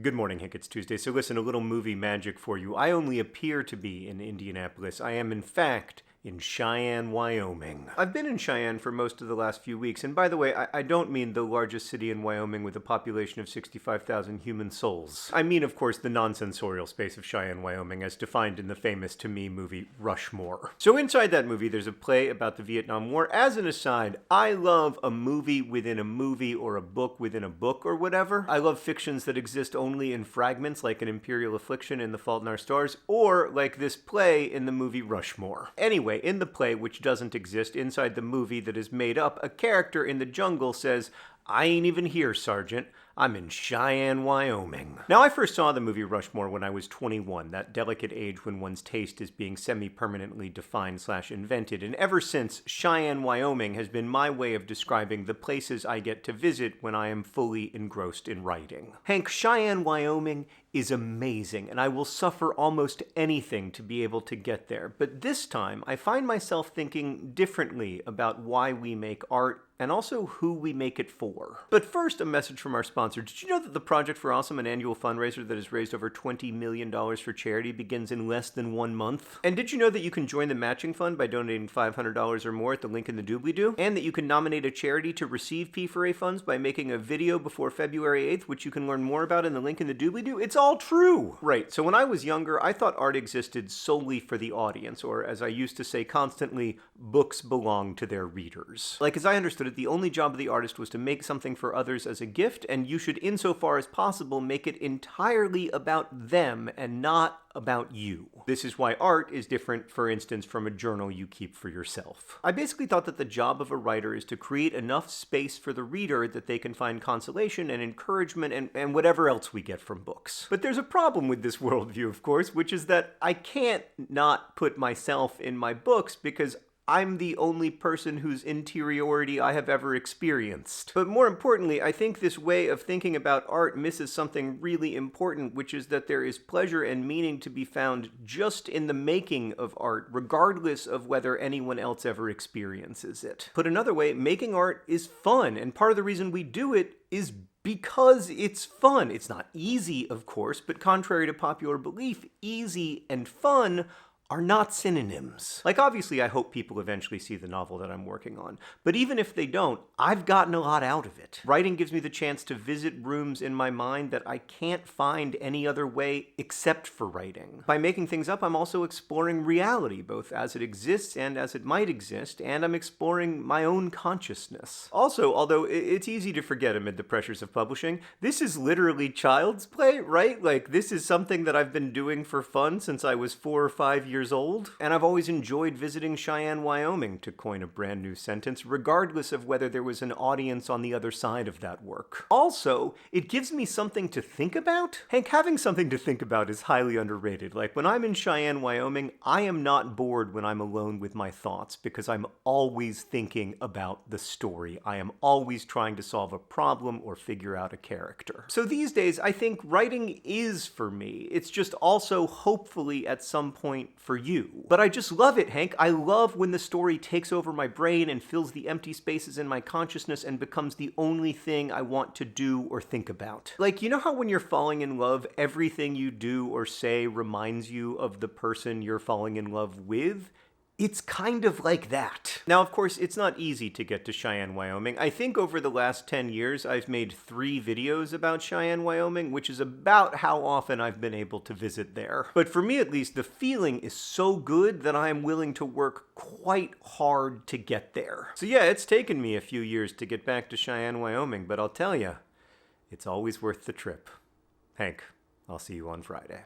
Good morning, Hank. It's Tuesday. So listen, a little movie magic for you. I only appear to be in Indianapolis. I am, in fact, in Cheyenne, Wyoming. I've been in Cheyenne for most of the last few weeks, and by the way, I don't mean the largest city in Wyoming with a population of 65,000 human souls. I mean, of course, the non-sensorial space of Cheyenne, Wyoming, as defined in the famous, to me, movie Rushmore. So inside that movie, there's a play about the Vietnam War. As an aside, I love a movie within a movie or a book within a book or whatever. I love fictions that exist only in fragments, like an Imperial Affliction in The Fault in Our Stars, or like this play in the movie Rushmore. Anyway, in the play, which doesn't exist, inside the movie that is made up, a character in the jungle says, "I ain't even here, Sergeant. I'm in Cheyenne, Wyoming." Now, I first saw the movie Rushmore when I was 21, that delicate age when one's taste is being semi-permanently defined/invented, and ever since, Cheyenne, Wyoming has been my way of describing the places I get to visit when I am fully engrossed in writing. Hank, Cheyenne, Wyoming is amazing, and I will suffer almost anything to be able to get there. But this time, I find myself thinking differently about why we make art and also who we make it for. But first, a message from our sponsor. Did you know that the Project for Awesome, an annual fundraiser that has raised over $20 million for charity, begins in less than 1 month? And did you know that you can join the matching fund by donating $500 or more at the link in the doobly-doo? And that you can nominate a charity to receive P4A funds by making a video before February 8th, which you can learn more about in the link in the doobly-doo? It's all true! Right, so when I was younger, I thought art existed solely for the audience, or as I used to say constantly, books belong to their readers. Like, as I understood it, the only job of the artist was to make something for others as a gift, and you should, insofar as possible, make it entirely about them and not about you. This is why art is different, for instance, from a journal you keep for yourself. I basically thought that the job of a writer is to create enough space for the reader that they can find consolation and encouragement and whatever else we get from books. But there's a problem with this worldview, of course, which is that I can't not put myself in my books because I'm the only person whose interiority I have ever experienced. But more importantly, I think this way of thinking about art misses something really important, which is that there is pleasure and meaning to be found just in the making of art, regardless of whether anyone else ever experiences it. Put another way, making art is fun, and part of the reason we do it is because it's fun. It's not easy, of course, but contrary to popular belief, easy and fun are not synonyms. Like, obviously, I hope people eventually see the novel that I'm working on, but even if they don't, I've gotten a lot out of it. Writing gives me the chance to visit rooms in my mind that I can't find any other way except for writing. By making things up, I'm also exploring reality, both as it exists and as it might exist, and I'm exploring my own consciousness. Also, although it's easy to forget amid the pressures of publishing, this is literally child's play, right? Like, this is something that I've been doing for fun since I was 4 or 5 years old, and I've always enjoyed visiting Cheyenne, Wyoming, to coin a brand new sentence, regardless of whether there was an audience on the other side of that work. Also, it gives me something to think about. Hank, having something to think about is highly underrated. Like, when I'm in Cheyenne, Wyoming, I am not bored when I'm alone with my thoughts, because I'm always thinking about the story. I am always trying to solve a problem or figure out a character. So these days, I think writing is for me. It's just also, hopefully, at some point, for you. But I just love it, Hank. I love when the story takes over my brain and fills the empty spaces in my consciousness and becomes the only thing I want to do or think about. Like, you know how when you're falling in love, everything you do or say reminds you of the person you're falling in love with? It's kind of like that. Now, of course, it's not easy to get to Cheyenne, Wyoming. I think over the last 10 years, I've made 3 videos about Cheyenne, Wyoming, which is about how often I've been able to visit there. But for me, at least, the feeling is so good that I am willing to work quite hard to get there. So yeah, it's taken me a few years to get back to Cheyenne, Wyoming, but I'll tell you, it's always worth the trip. Hank, I'll see you on Friday.